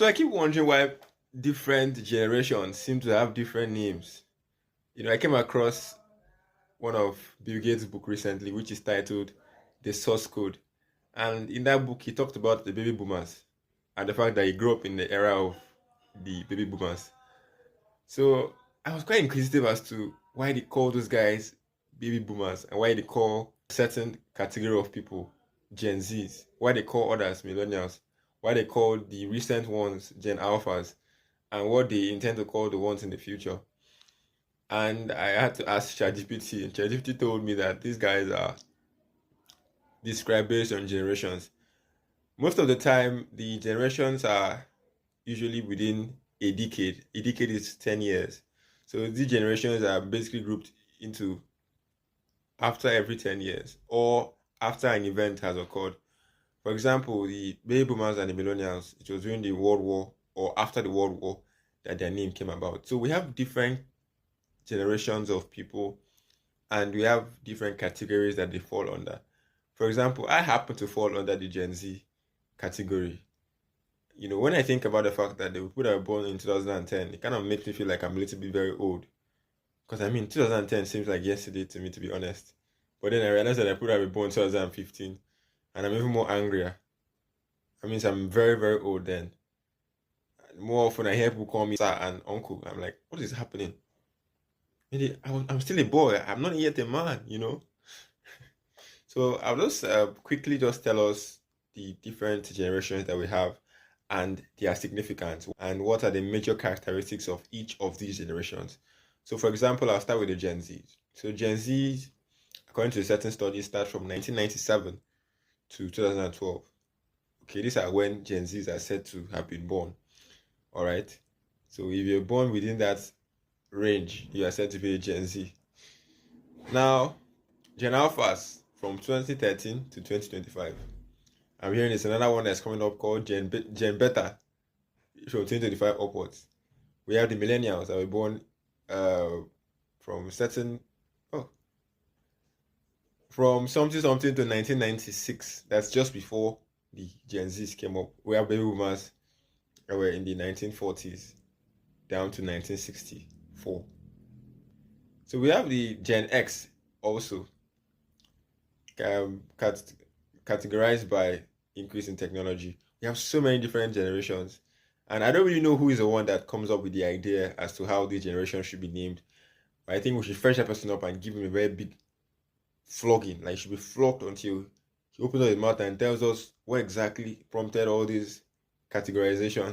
So I keep wondering why different generations seem to have different names. I came across one of Bill Gates' book recently, which is titled The Source Code. And in that book, he talked about the baby boomers and the fact that he grew up in the era of the baby boomers. So I was quite inquisitive as to why they call those guys baby boomers and why they call certain category of people Gen Zs, why they call others millennials, why they call the recent ones Gen Alphas, and what they intend to call the ones in the future. And I had to ask ChatGPT, and ChatGPT told me that these guys are described based on generations. Most of the time, the generations are usually within a decade. A decade is 10 years. So these generations are basically grouped into after every 10 years or after an event has occurred. For example, the baby boomers and the millennials, it was during the World War or after the World War that their name came about. So we have different generations of people and we have different categories that they fall under. For example, I happen to fall under the Gen Z category. When I think about the fact that the people that were born in 2010, it kind of makes me feel like I'm a little bit very old. Because 2010 seems like yesterday to me, to be honest. But then I realized that the people that were born in 2015, and I'm even more angrier. That means I'm very, very old then. More often I hear people call me sir and uncle. I'm like, what is happening? I'm still a boy. I'm not yet a man. So I'll just quickly just tell us the different generations that we have and their significance and what are the major characteristics of each of these generations. So for example, I'll start with the Gen Z. So Gen Z, according to certain studies, start from 1997 to 2012. Okay, these are when Gen Zs are said to have been born. All right. So if you're born within that range, you are said to be a Gen Z. Now, Gen Alphas from 2013 to 2025. I'm hearing there's another one that's coming up called Gen Beta from 2025 upwards. We have the millennials that were born from certain from something to 1996. That's just before the Gen Zs came up. We have baby boomers that were in the 1940s down to 1964. So we have the Gen X also categorized by increase in technology. We have so many different generations. And I don't really know who is the one that comes up with the idea as to how these generations should be named. But I think we should fresh that person up and give him a very big flogging. Like, he should be flogged until he opens up his mouth and tells us what exactly prompted all these categorization.